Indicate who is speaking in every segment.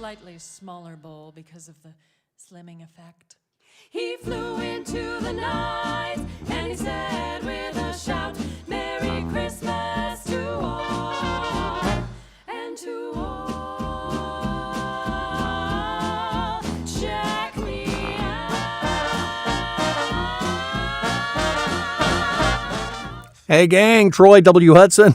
Speaker 1: slightly smaller bowl because of the slimming effect.
Speaker 2: He flew into the night and he said with a shout, Merry Christmas to all, and to all, check me out.
Speaker 3: Hey gang, Troy W. Hudson,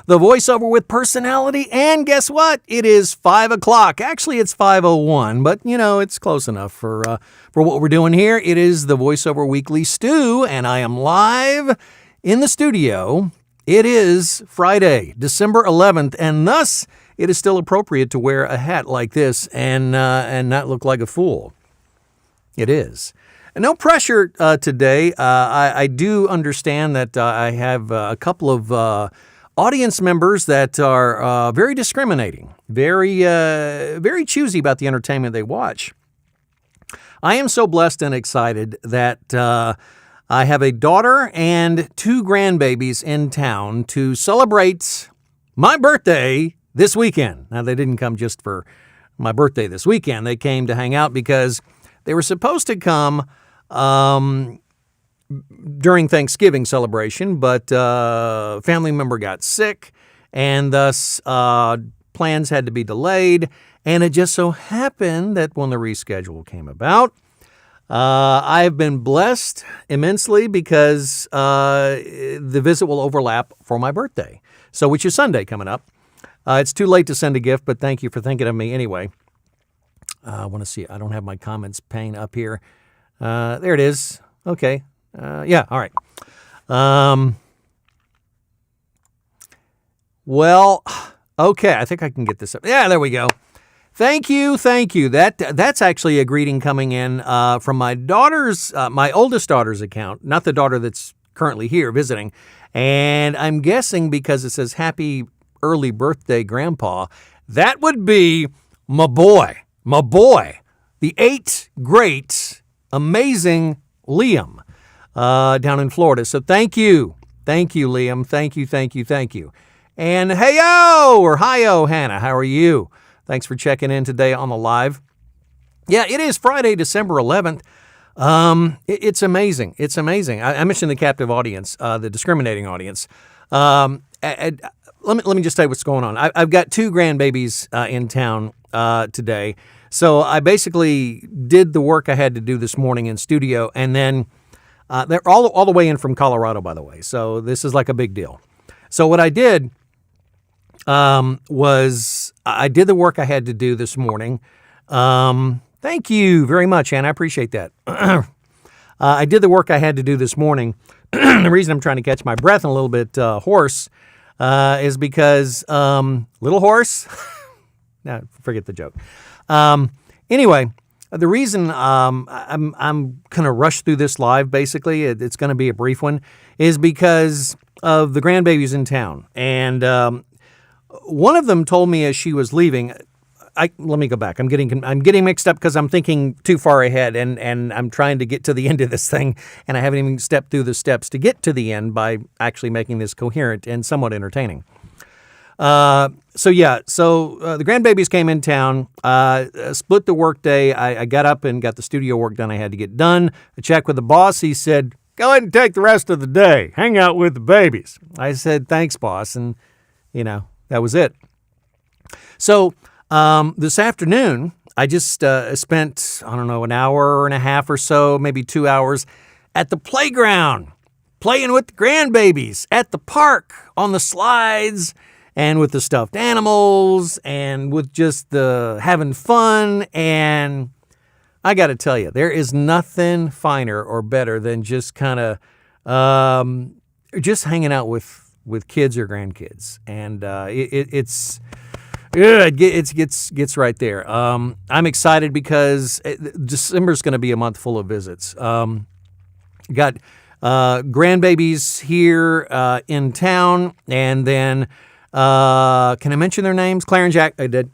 Speaker 3: the voiceover with personality, and guess what? It is 5 o'clock. Actually, it's 5:01, but you know, it's close enough for what we're doing here. It is the voiceover weekly stew, and I am live in the studio. It is Friday, December 11th, and thus it is still appropriate to wear a hat like this and not look like a fool. It is. No pressure today. I do understand that I have a couple of audience members that are very discriminating, very choosy about the entertainment they watch. I am so blessed and excited that I have a daughter and two grandbabies in town to celebrate my birthday this weekend. Now, they didn't come just for my birthday this weekend. They came to hang out because they were supposed to come during Thanksgiving celebration, but a family member got sick, and thus plans had to be delayed. And it just so happened that when the reschedule came about, I've been blessed immensely because the visit will overlap for my birthday, so which is Sunday coming up. It's too late to send a gift, but thank you for thinking of me anyway. I want to see. I don't have my comments pane up here. There it is. Okay. Yeah. All right. Well, okay. I think I can get this up. Yeah, there we go. Thank you. Thank you. That's actually a greeting coming in from my daughter's, my oldest daughter's account, not the daughter that's currently here visiting. And I'm guessing because it says happy early birthday, Grandpa, that would be my boy, the eight great, amazing Liam down in Florida. So thank you, Liam. Thank you. And hey-o or hi-o, Hannah, how are you? Thanks for checking in today on the live. Yeah, it is Friday, December 11th. It's amazing. I mentioned the captive audience, the discriminating audience. Let me just tell you what's going on. I've got two grandbabies in town today. So I basically did the work I had to do this morning in studio, and then they're all the way in from Colorado, by the way. So this is like a big deal. So what I did was I did the work I had to do this morning. Thank you very much, Ann. I appreciate that. I did the work I had to do this morning. The reason I'm trying to catch my breath and a little bit hoarse is because little horse. No, forget the joke. Anyway, the reason I'm going to rush through this live, basically, it's going to be a brief one, is because of the grandbabies in town. And one of them told me as she was leaving, let me go back. I'm getting mixed up because I'm thinking too far ahead, and I'm trying to get to the end of this thing, and I haven't even stepped through the steps to get to the end by actually making this coherent and somewhat entertaining. So the grandbabies came in town, split the work day. I got up and got the studio work done I had to get done. I checked with the boss. He said, go ahead and take the rest of the day. Hang out with the babies. I said, thanks, boss. And, that was it. So this afternoon, I just spent, an hour and a half or so, maybe 2 hours at the playground, playing with the grandbabies at the park, on the slides, and with the stuffed animals, and with just the having fun. And I got to tell you, there is nothing finer or better than just kind of just hanging out with kids or grandkids. And it gets right there. I'm excited because December's going to be a month full of visits. Got grandbabies here in town, and then can I mention their names? Claire and Jack. I did.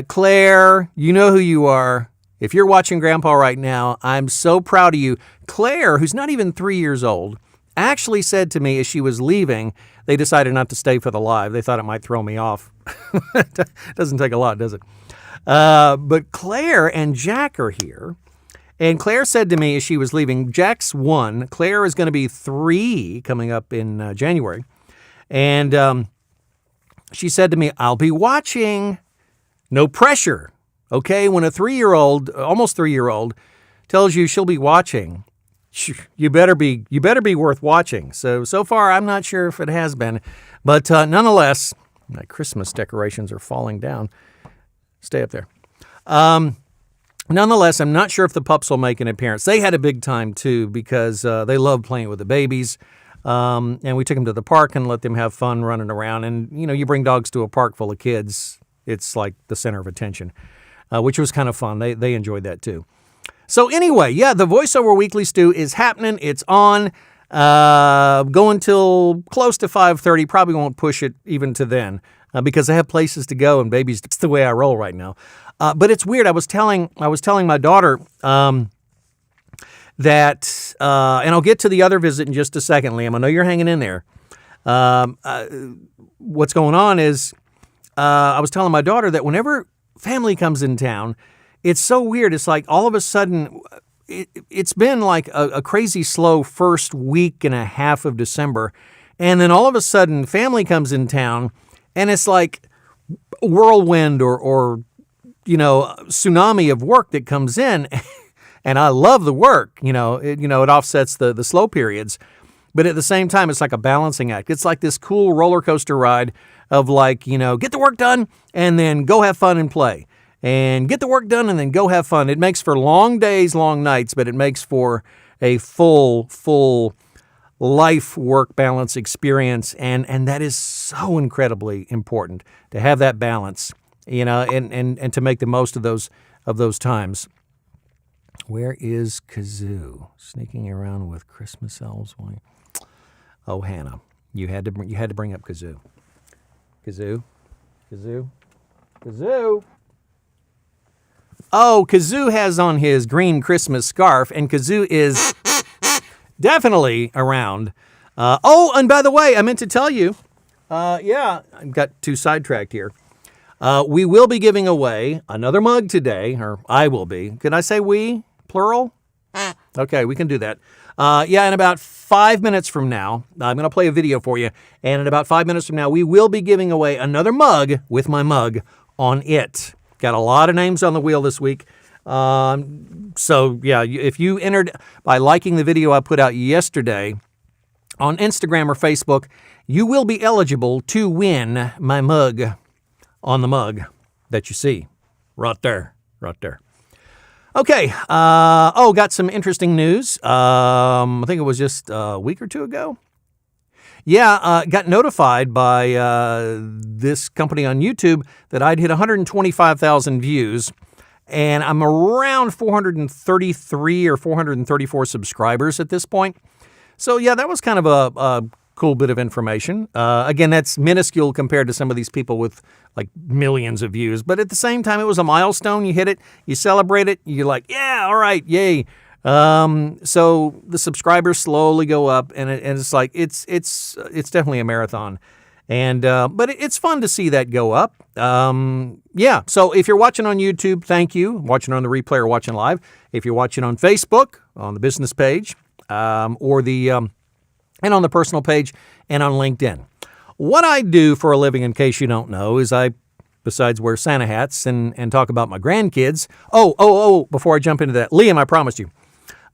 Speaker 3: Claire, you know who you are. If you're watching Grandpa right now, I'm so proud of you. Claire, who's not even 3 years old, actually said to me as she was leaving, they decided not to stay for the live. They thought it might throw me off. Doesn't take a lot, does it? But Claire and Jack are here. And Claire said to me as she was leaving, Jack's 1. Claire is going to be 3 coming up in January. And she said to me, I'll be watching. No pressure. Okay, when a 3-year-old, almost 3-year-old, tells you she'll be watching, you better be worth watching. So far, I'm not sure if it has been, but nonetheless, my Christmas decorations are falling down. Stay up there. Nonetheless, I'm not sure if the pups will make an appearance. They had a big time too because they love playing with the babies, and we took them to the park and let them have fun running around. And you bring dogs to a park full of kids, it's like the center of attention. Which was kind of fun. They enjoyed that too. So anyway, yeah, the VoiceOver Weekly Stew is happening. It's on. Going till close to 5:30. Probably won't push it even to then because I have places to go and babies. That's the way I roll right now. But it's weird. I was telling my daughter that, and I'll get to the other visit in just a second, Liam. I know you're hanging in there. What's going on is I was telling my daughter that whenever family comes in town, it's so weird. It's like all of a sudden, it's been like a crazy slow first week and a half of December. And then all of a sudden, family comes in town and it's like a whirlwind or tsunami of work that comes in. And I love the work, it offsets the slow periods. But at the same time, it's like a balancing act. It's like this cool roller coaster ride of like, get the work done and then go have fun and play. And get the work done and then go have fun. It makes for long days, long nights, but it makes for a full life-work balance experience. And that is so incredibly important to have that balance, and to make the most of those times. Where is Kazoo? Sneaking around with Christmas elves. Oh, Hannah, you had to bring up Kazoo. Kazoo. Oh, Kazoo has on his green Christmas scarf, and Kazoo is definitely around. And by the way, I meant to tell you, I got too sidetracked here. We will be giving away another mug today, or I will be. Can I say we? Plural? Okay, we can do that. In about 5 minutes from now, I'm going to play a video for you, and in about 5 minutes from now, we will be giving away another mug with my mug on it. Got a lot of names on the wheel this week. If you entered by liking the video I put out yesterday on Instagram or Facebook, you will be eligible to win my mug on the mug that you see right there. Okay. Got some interesting news. I think it was just a week or two ago. Got notified by this company on YouTube that I'd hit 125,000 views, and I'm around 433 or 434 subscribers at this point. So, that was kind of a cool bit of information. Again, that's minuscule compared to some of these people with like millions of views. But at the same time, it was a milestone. You hit it, you celebrate it, you're like, yeah, all right, yay. So the subscribers slowly go up, and it's like it's definitely a marathon, and but it's fun to see that go up. So if you're watching on YouTube, thank you. Watching on the replay or watching live. If you're watching on Facebook on the business page, or the and on the personal page and on LinkedIn. What I do for a living, in case you don't know, is besides wear Santa hats and talk about my grandkids. Before I jump into that, Liam, I promised you.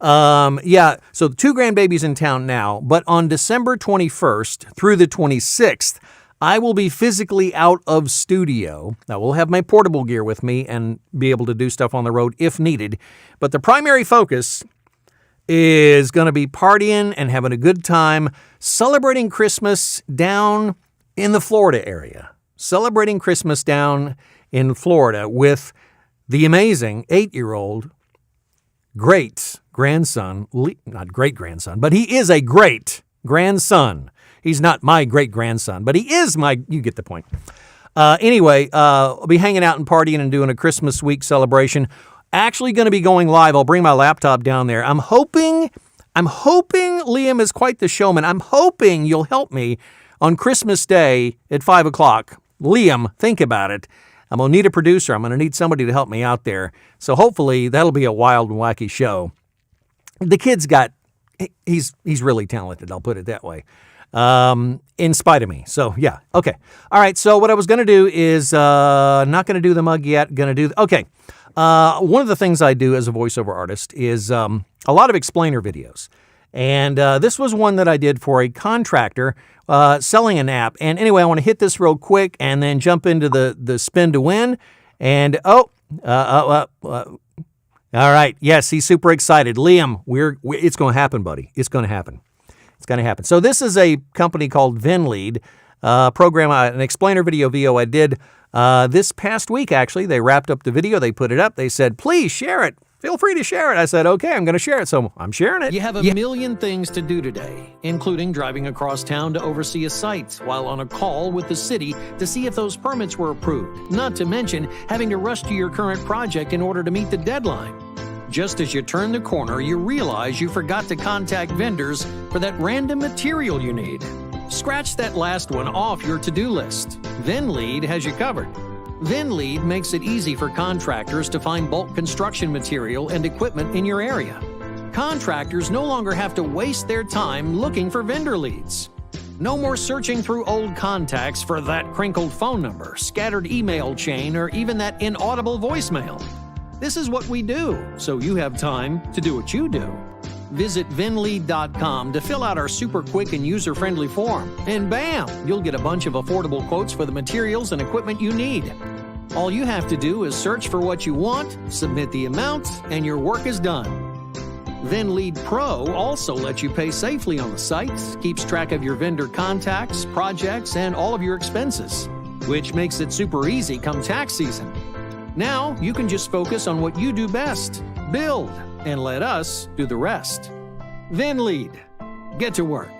Speaker 3: So 2 grandbabies in town now, but on December 21st through the 26th, I will be physically out of studio. Now, we'll have my portable gear with me and be able to do stuff on the road if needed. But the primary focus is going to be partying and having a good time, celebrating Christmas down in the Florida area. Celebrating Christmas down in Florida with the amazing 8-year-old great-grandson, not great-grandson, but he is a great grandson. He's not my great-grandson, but he is you get the point. I'll be hanging out and partying and doing a Christmas week celebration. Actually going to be going live. I'll bring my laptop down there. I'm hoping I'm hoping Liam is quite the showman. I'm hoping you'll help me on Christmas Day at 5 o'clock. Liam, think about it. I'm going to need a producer. I'm going to need somebody to help me out there. So hopefully that'll be a wild and wacky show. The kid's he's really talented, I'll put it that way, in spite of me. So, yeah, okay. All right, so what I was going to do is not going to do the mug yet. Okay. One of the things I do as a voiceover artist is a lot of explainer videos. And this was one that I did for a contractor selling an app. And anyway, I want to hit this real quick and then jump into the spin to win. And, all right. Yes, he's super excited. Liam, it's going to happen, buddy. It's going to happen. It's going to happen. So this is a company called VinLead, program, an explainer video VO I did this past week, actually. They wrapped up the video. They put it up. They said, please share it. Feel free to share it. I said, okay, I'm going to share it. So I'm sharing it. You have a million things to do today, including driving across town to oversee a site while on a call with the city to see if those permits were approved. Not to mention having to rush to your current project in order to meet the deadline. Just as you turn the corner, you realize you forgot to contact vendors for that random material you need. Scratch that last one off your to-do list. VinLead has you covered. VinLead makes it easy for contractors to find bulk construction material and equipment in your area. Contractors no longer have to waste their time looking for vendor leads. No more searching through old contacts for that crinkled phone number, scattered email chain, or even that inaudible voicemail. This is what we do, so you have time to do what you do. Visit vinlead.com to fill out our super quick and user-friendly form, and bam, you'll get a bunch of affordable quotes for the materials and equipment you need. All you have to do is search for what you want, submit the amount, and your work is done. VinLead Pro also lets you pay safely on the site, keeps track of your vendor contacts, projects, and all of your expenses, which makes it super easy come tax season. Now, you can just focus on what you do best, build, and let us do the rest. VinLead. Get to work.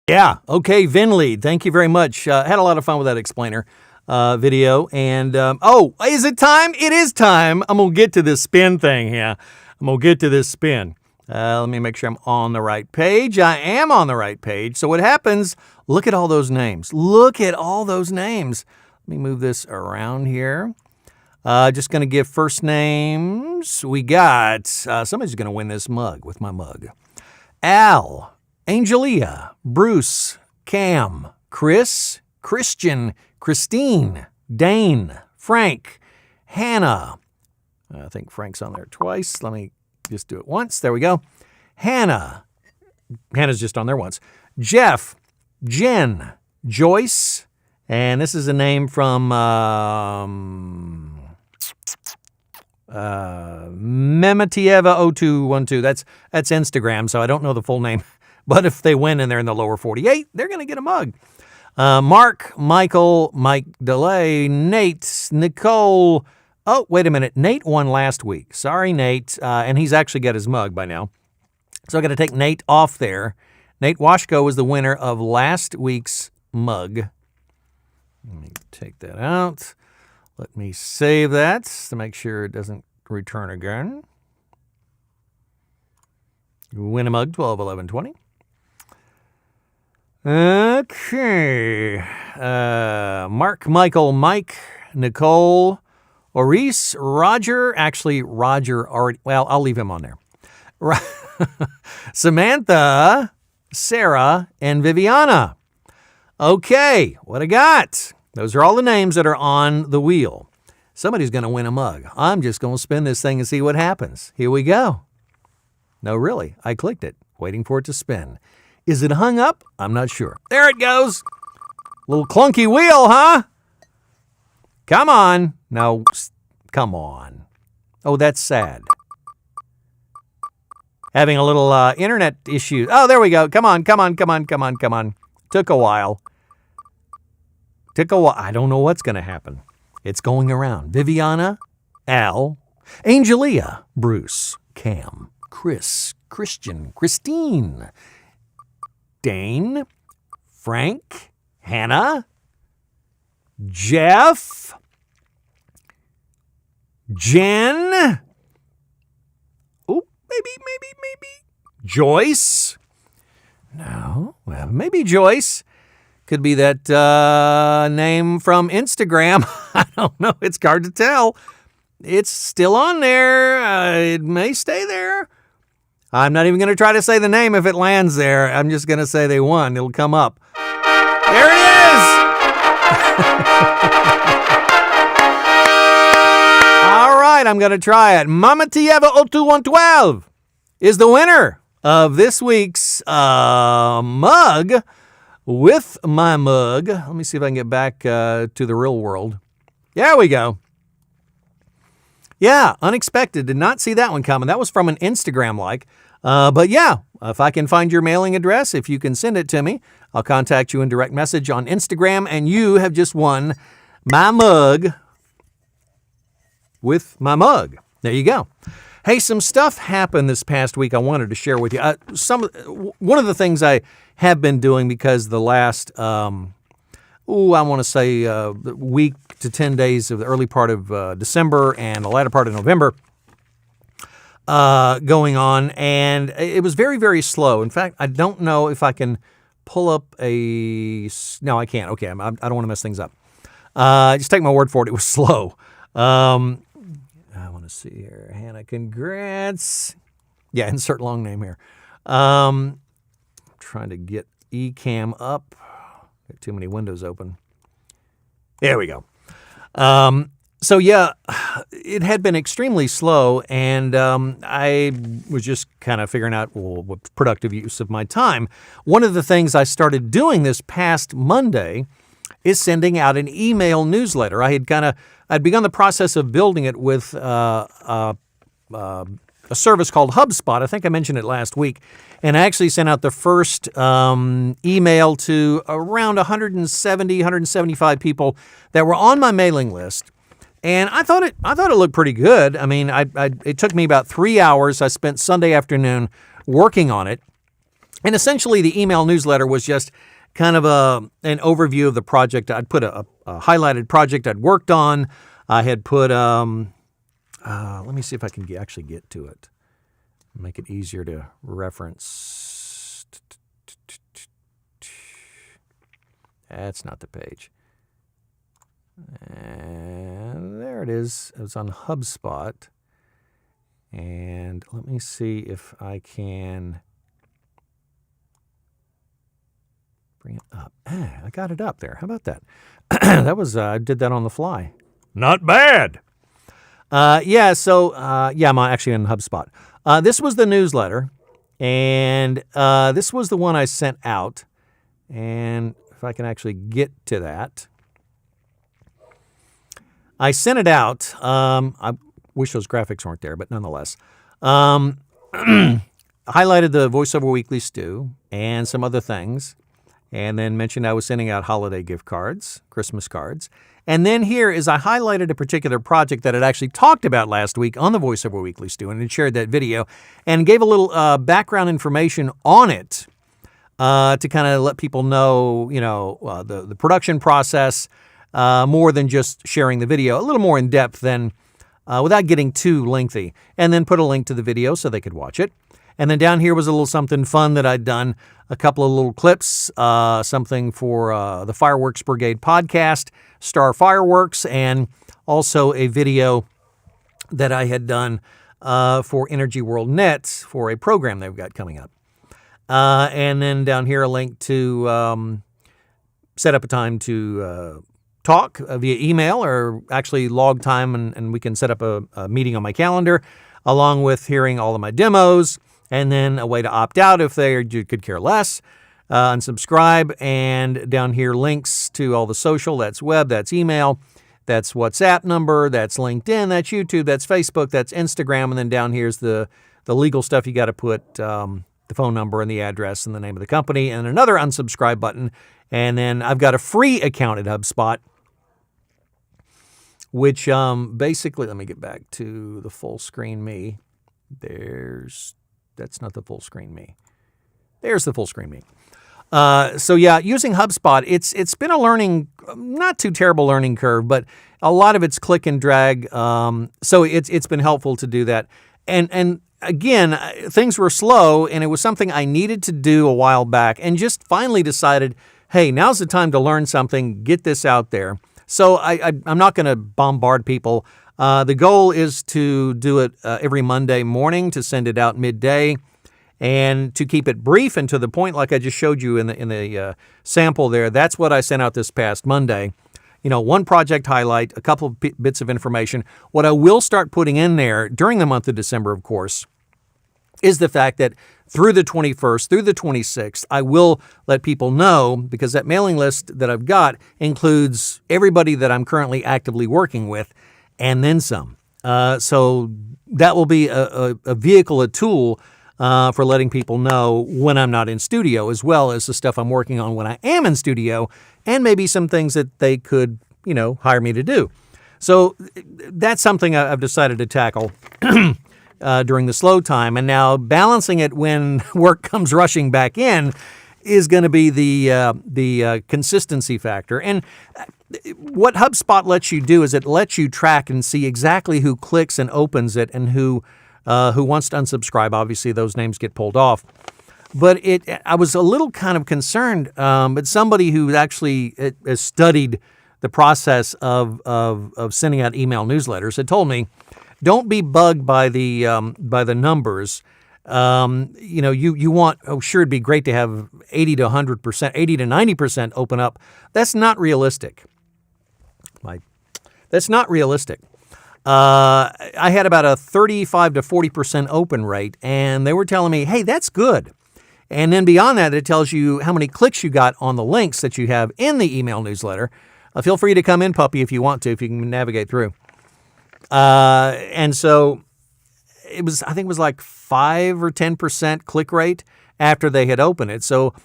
Speaker 3: Yeah, okay, VinLead. Thank you very much. Had a lot of fun with that explainer video. And, is it time? It is time. I'm going to get to this spin thing here. Let me make sure I'm on the right page. I am on the right page. So what happens, look at all those names. Let me move this around here. Just going to give first names. We got, somebody's going to win this mug with my mug. Al, Angelia, Bruce, Cam, Chris, Christian, Christine, Dane, Frank, Hannah. I think Frank's on there twice. Let me just do it once. There we go. Hannah. Hannah's just on there once. Jeff, Jen, Joyce, and this is a name from Memetieva0212. That's Instagram, so I don't know the full name. But if they win and they're in the lower 48, they're going to get a mug. Mark, Michael, Mike DeLay, Nate, Nicole. Oh, wait a minute. Nate won last week. Sorry, Nate. And he's actually got his mug by now. So I got to take Nate off there. Nate Washko was the winner of last week's mug. Let me take that out. Let me save that to make sure it doesn't return again. Win a mug, 12, 11, 20. Okay. Mark, Michael, Mike, Nicole, Maurice, Roger. Actually, Roger already, well, I'll leave him on there. Samantha, Sarah, and Viviana. Okay, what I got? Those are all the names that are on the wheel. Somebody's going to win a mug. I'm just going to spin this thing and see what happens. Here we go. No, really, I clicked it, waiting for it to spin. Is it hung up? I'm not sure. There it goes. Little clunky wheel, huh? Come on. No, come on. Oh, that's sad. Having a little internet issue. Oh, there we go. Come on. Took a while. I don't know what's going to happen. It's going around. Viviana, Al, Angelia, Bruce, Cam, Chris, Christian, Christine, Dane, Frank, Hannah, Jeff, Jen. Oh, maybe. Joyce. No, well, maybe Joyce. Could be that name from Instagram. I don't know. It's hard to tell. It's still on there. It may stay there. I'm not even going to try to say the name if it lands there. I'm just going to say they won. It'll come up. There it is! All right, I'm going to try it. Mama Tieva 02112 is the winner of this week's mug with my mug. Let me see if I can get back to the real world. There we go. Yeah, unexpected. Did not see that one coming. That was from an Instagram like. But yeah, if I can find your mailing address, if you can send it to me, I'll contact you in direct message on Instagram, and you have just won my mug with my mug. There you go. Hey, some stuff happened this past week I wanted to share with you. One of the things I have been doing because the last, I want to say week to 10 days of the early part of December and the latter part of November going on, and it was very, very slow. In fact, I don't know if I can pull up no, I can't. Okay, I don't want to mess things up. Just take my word for it. It was slow. I want to see here. Hannah, congrats. Yeah, insert long name here. Trying to get Ecamm up. Got too many windows open. There we go. So yeah, it had been extremely slow, and I was just kind of figuring out what productive use of my time. One of the things I started doing this past Monday is sending out an email newsletter. I'd begun the process of building it with a service called HubSpot. I think I mentioned it last week. And I actually sent out the first email to around 175 people that were on my mailing list. And I thought it looked pretty good. I mean, it took me about 3 hours. I spent Sunday afternoon working on it. And essentially the email newsletter was just kind of an overview of the project. I'd put a highlighted project I'd worked on. I had put, let me see if I can actually get to it. Make it easier to reference. That's not the page. And there it is. It was on HubSpot. And let me see if I can bring it up. I got it up there. How about that? I did that on the fly. Not bad. I'm actually in HubSpot. This was the newsletter, and this was the one I sent out. And if I can actually get to that. I sent it out. I wish those graphics weren't there, but nonetheless. Highlighted the VoiceOver Weekly Stew and some other things. And then mentioned I was sending out holiday gift cards, Christmas cards. And then here is I highlighted a particular project that I'd actually talked about last week on the VoiceOver Weekly Stew and had shared that video and gave a little background information on it to kind of let people know, the production process more than just sharing the video, a little more in depth than without getting too lengthy. And then put a link to the video so they could watch it. And then down here was a little something fun that I'd done, a couple of little clips, something for the Fireworks Brigade podcast, Star Fireworks, and also a video that I had done for Energy World Net for a program they've got coming up. And then down here, a link to set up a time to talk via email or actually log time, and we can set up a meeting on my calendar, along with hearing all of my demos. And then a way to opt out if they could care less, unsubscribe, and down here links to all the social, that's web, that's email, that's WhatsApp number, that's LinkedIn, that's YouTube, that's Facebook, that's Instagram, and then down here's the legal stuff. You got to put the phone number and the address and the name of the company, and another unsubscribe button. And then I've got a free account at HubSpot, which basically, let me get back to the full screen me. That's not the full screen me. There's the full screen me. Using HubSpot, it's been a not too terrible learning curve, but a lot of it's click and drag. So it's been helpful to do that. And again, things were slow, and it was something I needed to do a while back, and just finally decided, hey, now's the time to learn something, get this out there. So I'm not going to bombard people. The goal is to do it every Monday morning, to send it out midday, and to keep it brief and to the point, like I just showed you in the sample there. That's what I sent out this past Monday. One project highlight, a couple of bits of information. What I will start putting in there during the month of December, of course, is the fact that through the 21st, through the 26th, I will let people know, because that mailing list that I've got includes everybody that I'm currently actively working with, and then some. So that will be a vehicle, a tool for letting people know when I'm not in studio, as well as the stuff I'm working on when I am in studio, and maybe some things that they could, hire me to do. So that's something I've decided to tackle during the slow time. And now balancing it when work comes rushing back in is going to be the consistency factor. And what HubSpot lets you do is it lets you track and see exactly who clicks and opens it and who wants to unsubscribe. Obviously, those names get pulled off. But I was a little kind of concerned, but somebody who actually has studied the process of sending out email newsletters had told me, don't be bugged by the numbers. You want, sure, it'd be great to have 80 to 100%, 80 to 90% open up. That's not realistic. That's not realistic. I had about a 35 to 40% open rate, and they were telling me, hey, that's good. And then beyond that, it tells you how many clicks you got on the links that you have in the email newsletter. Feel free to come in, puppy, if you want to, if you can navigate through. And so I think it was like 5 or 10% click rate after they had opened it. So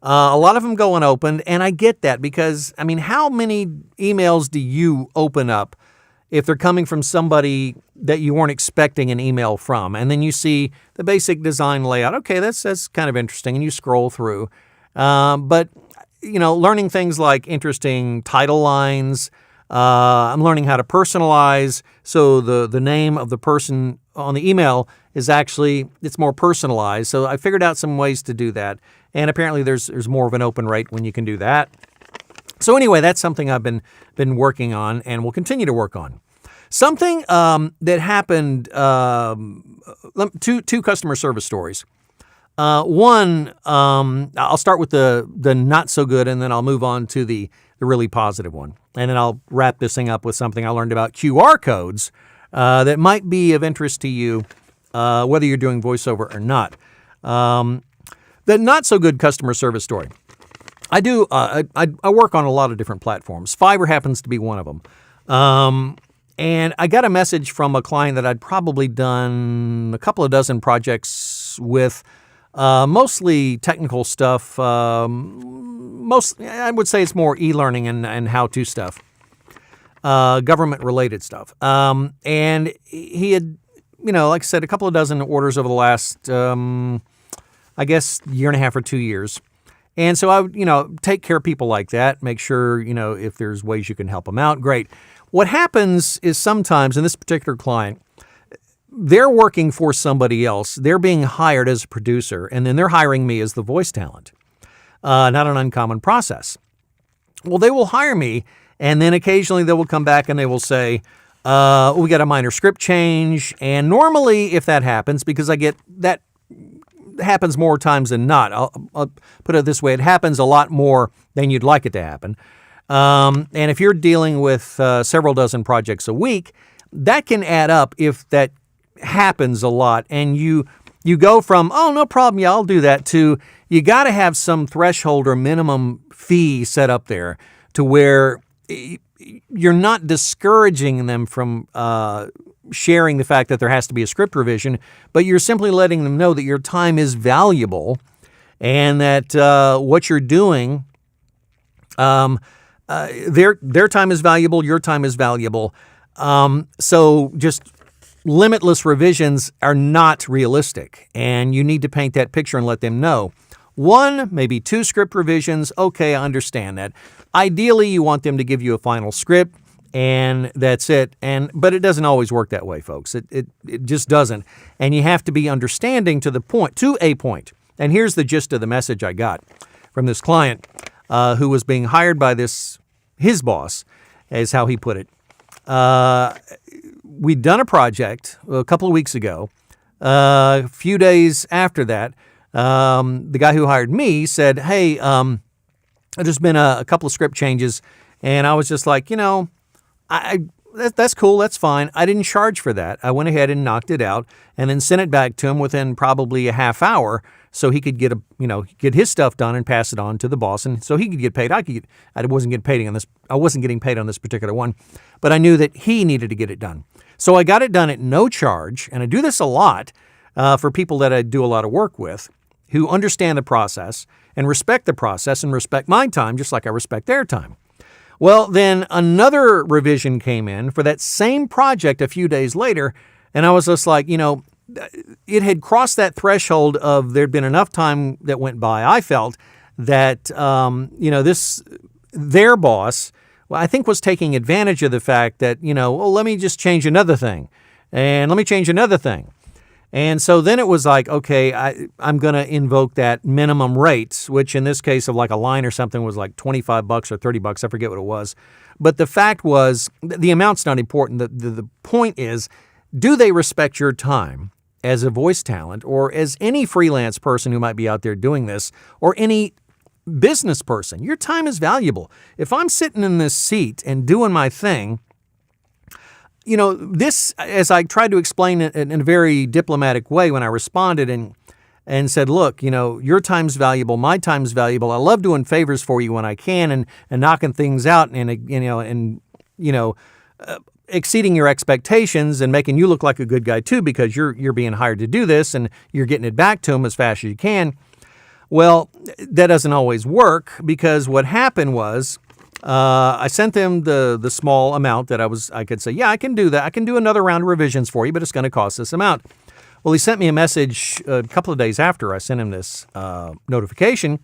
Speaker 3: a lot of them go unopened, and I get that because, how many emails do you open up if they're coming from somebody that you weren't expecting an email from? And then you see the basic design layout. Okay, that's kind of interesting, and you scroll through. But, learning things like interesting title lines. I'm learning how to personalize, so the name of the person on the email is actually, it's more personalized. So I figured out some ways to do that, and apparently there's more of an open rate when you can do that. So anyway, that's something I've been working on and will continue to work on. Something that happened, two customer service stories. One, I'll start with the not so good, and then I'll move on to the really positive one. And then I'll wrap this thing up with something I learned about QR codes that might be of interest to you, whether you're doing voiceover or not. The not so good customer service story. I do. I work on a lot of different platforms. Fiverr happens to be one of them. And I got a message from a client that I'd probably done a couple of dozen projects with, mostly technical stuff. I would say it's more e-learning and how-to stuff, government-related stuff. And he had, like I said, a couple of dozen orders over the last, I guess, year and a half or 2 years. And so I would, take care of people like that, make sure, if there's ways you can help them out, great. What happens is sometimes in this particular client, they're working for somebody else. They're being hired as a producer, and then they're hiring me as the voice talent. Not an uncommon process. Well, they will hire me, and then occasionally they will come back and they will say, we got a minor script change. And normally if that happens, because I get that happens more times than not. I'll put it this way. It happens a lot more than you'd like it to happen. And if you're dealing with several dozen projects a week, that can add up if that happens a lot. And you go from, oh, no problem, yeah, I'll do that, to you got to have some threshold or minimum fee set up there to where you're not discouraging them from sharing the fact that there has to be a script revision, but you're simply letting them know that your time is valuable and that what you're doing, their time is valuable, your time is valuable. So just limitless revisions are not realistic, and you need to paint that picture and let them know. 1, maybe 2 script revisions, okay, I understand that. Ideally, you want them to give you a final script, and that's it. But it doesn't always work that way, folks. It just doesn't. And you have to be understanding to a point. And here's the gist of the message I got from this client who was being hired by his boss, is how he put it. We'd done a project a couple of weeks ago. A few days after that, the guy who hired me said, hey, there's been a couple of script changes. And I was just like, that's cool. That's fine. I didn't charge for that. I went ahead and knocked it out and then sent it back to him within probably a half hour so he could get his stuff done and pass it on to the boss. And so he could get paid. I wasn't getting paid on this. I wasn't getting paid on this particular one, but I knew that he needed to get it done. So I got it done at no charge. And I do this a lot for people that I do a lot of work with who understand the process and respect the process and respect my time just like I respect their time. Well, then another revision came in for that same project a few days later, and I was just like, it had crossed that threshold of there'd been enough time that went by. I felt that, their boss, I think was taking advantage of the fact that, let me just change another thing, and let me change another thing. And so then it was like, okay, I'm going to invoke that minimum rate, which in this case of like a line or something was like $25 or $30. I forget what it was. But the fact was, the amount's not important. The point is, do they respect your time as a voice talent or as any freelance person who might be out there doing this or any business person? Your time is valuable. If I'm sitting in this seat and doing my thing, this, as I tried to explain it in a very diplomatic way when I responded and said, look, your time's valuable, my time's valuable. I love doing favors for you when I can and knocking things out and exceeding your expectations and making you look like a good guy too because you're being hired to do this and you're getting it back to them as fast as you can. Well, that doesn't always work because what happened was, I sent them the small amount that I could say, yeah, I can do that. I can do another round of revisions for you, but it's going to cost this amount. Well, he sent me a message a couple of days after I sent him this notification,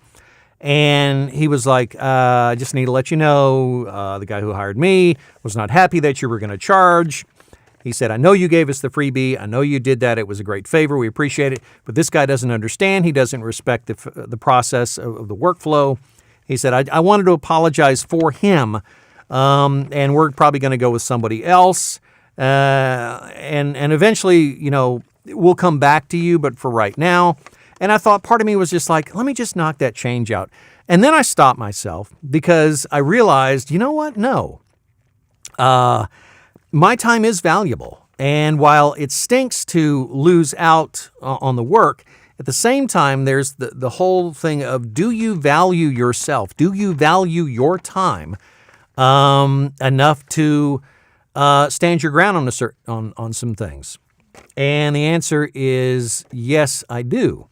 Speaker 3: and he was like, I just need to let you know, the guy who hired me was not happy that you were going to charge. He said, I know you gave us the freebie. I know you did that. It was a great favor. We appreciate it. But this guy doesn't understand. He doesn't respect the process of the workflow. He said, I wanted to apologize for him, and we're probably going to go with somebody else. And eventually, we'll come back to you, but for right now. And I thought part of me was just like, let me just knock that change out. And then I stopped myself because I realized, you know what? No. My time is valuable. And while it stinks to lose out on the work, at the same time, there's the whole thing of, do you value yourself? Do you value your time enough to stand your ground on some things? And the answer is yes, I do.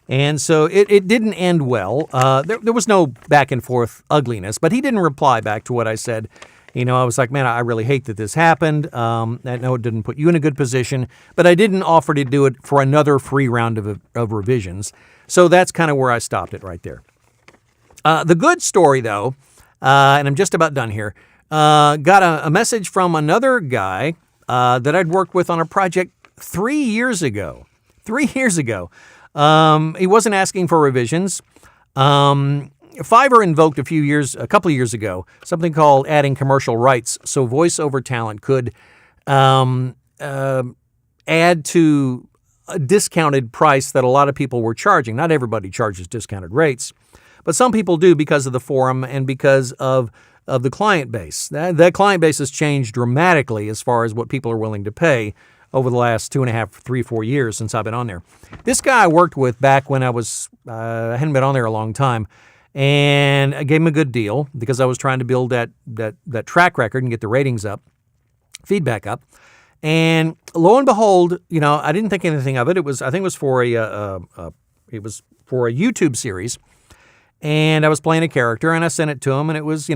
Speaker 3: And so it didn't end well. There was no back and forth ugliness, but he didn't reply back to what I said. I was like, man, I really hate that this happened. I know it didn't put you in a good position, but I didn't offer to do it for another free round of revisions. So that's kind of where I stopped it right there. The good story, though, and I'm just about done here, got a message from another guy that I'd worked with on a project 3 years ago. 3 years ago. He wasn't asking for revisions. Fiverr invoked a couple of years ago, something called adding commercial rights. So voiceover talent could add to a discounted price that a lot of people were charging. Not everybody charges discounted rates, but some people do because of the forum and because of the client base. That client base has changed dramatically as far as what people are willing to pay over the last 2.5, 3, 4 years since I've been on there. This guy I worked with back when I hadn't been on there a long time. And I gave him a good deal because I was trying to build that track record and get the ratings up, feedback up. And lo and behold, I didn't think anything of it. I think it was for a YouTube series. And I was playing a character and I sent it to him and it was,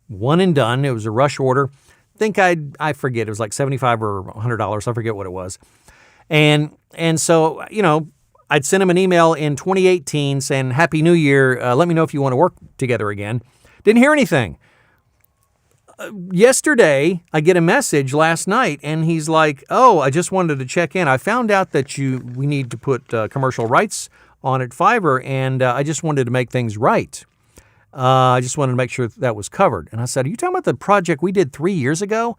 Speaker 3: one and done. It was a rush order. I forget. It was like $75 or $100. I forget what it was. And so, I'd sent him an email in 2018 saying, Happy New Year. Let me know if you want to work together again. Didn't hear anything. yesterday, I get a message last night, and he's like, "Oh, I just wanted to check in. I found out that we need to put commercial rights on at Fiverr, and I just wanted to make things right. I just wanted to make sure that was covered." And I said, "Are you talking about the project we did 3 years ago?"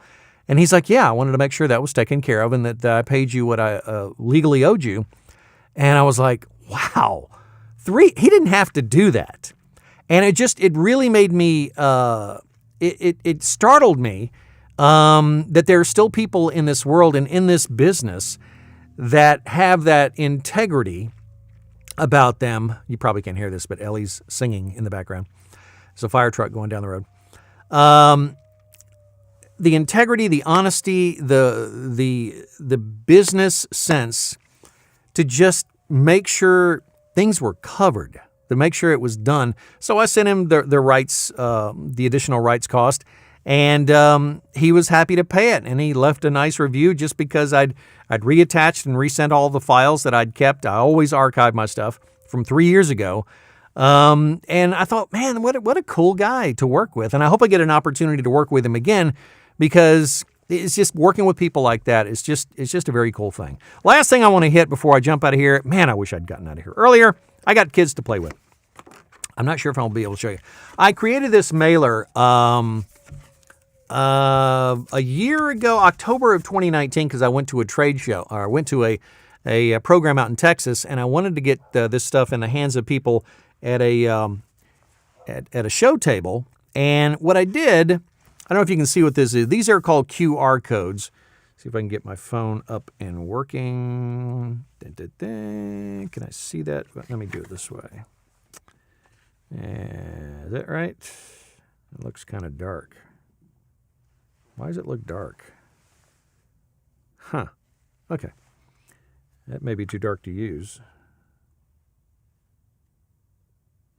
Speaker 3: And he's like, "Yeah, I wanted to make sure that was taken care of and that I paid you what I legally owed you." And I was like, "Wow, he didn't have to do that." And it really made me, it startled me that there are still people in this world and in this business that have that integrity about them. You probably can't hear this, but Ellie's singing in the background. There's a fire truck going down the road. The integrity, the honesty, the business sense to just make sure things were covered, to make sure it was done. So I sent him the rights, the additional rights cost, and he was happy to pay it. And he left a nice review just because I'd reattached and resent all the files that I'd kept. I always archive my stuff from 3 years ago. And I thought, man, what a cool guy to work with. And I hope I get an opportunity to work with him again, because it's just working with people like that. It's just a very cool thing. Last thing I want to hit before I jump out of here. Man, I wish I'd gotten out of here earlier. I got kids to play with. I'm not sure if I'll be able to show you. I created this mailer a year ago, October of 2019, because I went to a trade show, or I went to a program out in Texas, and I wanted to get this stuff in the hands of people at a show table. And what I did, I don't know if you can see what this is. These are called QR codes. See if I can get my phone up and working. Can I see that? Let me do it this way. Is that right? It looks kind of dark. Why does it look dark? Huh. Okay. That may be too dark to use.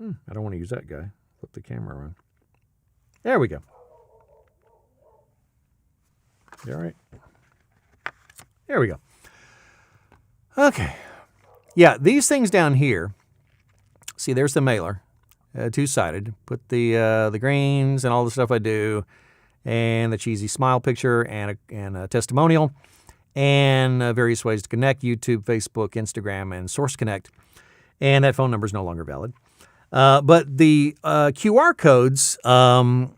Speaker 3: I don't want to use that guy. Flip the camera around. There we go. You all right? There we go. Okay. Yeah, these things down here. See, there's the mailer, two-sided. Put the greens and all the stuff I do, and the cheesy smile picture, and a testimonial, and various ways to connect: YouTube, Facebook, Instagram, and Source Connect. And that phone number is no longer valid. But the QR codes, I'm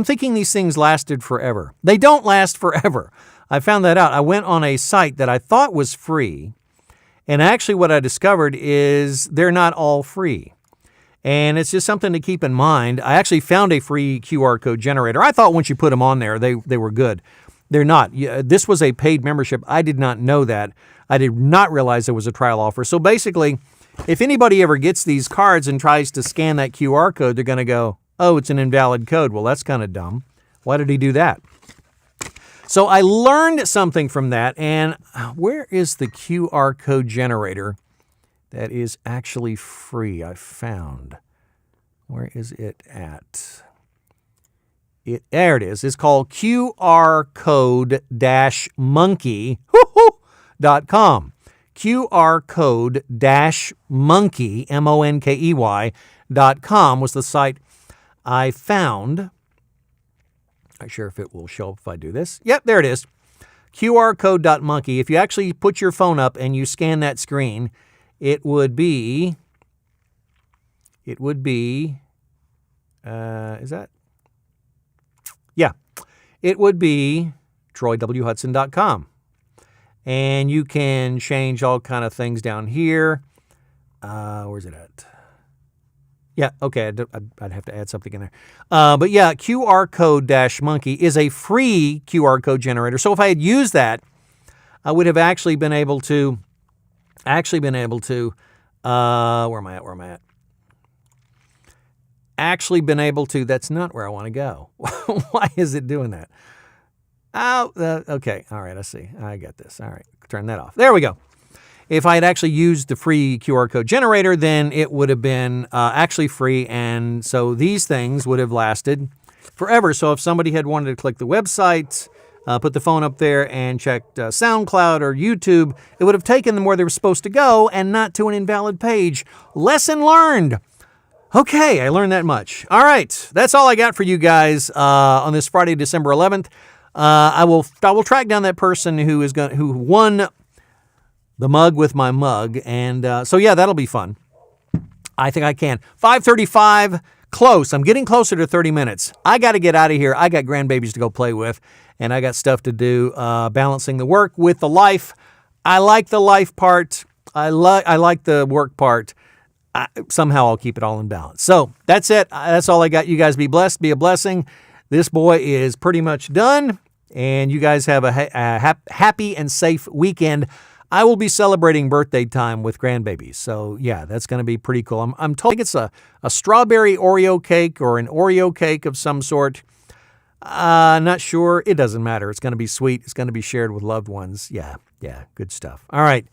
Speaker 3: thinking these things lasted forever. They don't last forever. I found that out. I went on a site that I thought was free, and actually what I discovered is they're not all free. And it's just something to keep in mind. I actually found a free QR code generator. I thought once you put them on there, they were good. They're not. This was a paid membership. I did not know that. I did not realize there was a trial offer. So basically, if anybody ever gets these cards and tries to scan that QR code, they're going to go, "Oh, it's an invalid code." Well, that's kind of dumb. Why did he do that? So I learned something from that. And where is the QR code generator that is actually free? I found. Where is it at? There it is. It's called QRcode-monkey.com. QRcode-monkey, MONKEY.com was the site I found. Not sure if it will show up if I do this. Yep, there it is. QRcode.monkey. If you actually put your phone up and you scan that screen, it would be, is that? Yeah, it would be TroyWHudson.com. And you can change all kind of things down here. Where's it at? Yeah, okay, I'd have to add something in there. But yeah, QR code-monkey is a free QR code generator. So if I had used that, I would have actually been able to, where am I at? Actually been able to, that's not where I want to go. Why is it doing that? Oh, okay, all right, I see. I got this. All right, turn that off. There we go. If I had actually used the free QR code generator, then it would have been actually free, and so these things would have lasted forever. So if somebody had wanted to click the website, put the phone up there and checked SoundCloud or YouTube, it would have taken them where they were supposed to go and not to an invalid page. Lesson learned. Okay, I learned that much. All right, that's all I got for you guys on this Friday, December 11th. I will track down that person who won the mug with my mug, and so yeah, that'll be fun. I think I can. 5:35, close. I'm getting closer to 30 minutes. I got to get out of here. I got grandbabies to go play with, and I got stuff to do. Balancing the work with the life. I like the life part. I like the work part. Somehow I'll keep it all in balance. So that's it. That's all I got. You guys be blessed. Be a blessing. This boy is pretty much done, and you guys have a happy and safe weekend. I will be celebrating birthday time with grandbabies. So yeah, that's going to be pretty cool. I'm told it's a strawberry Oreo cake or an Oreo cake of some sort. Not sure. It doesn't matter. It's going to be sweet. It's going to be shared with loved ones. Yeah, good stuff. All right.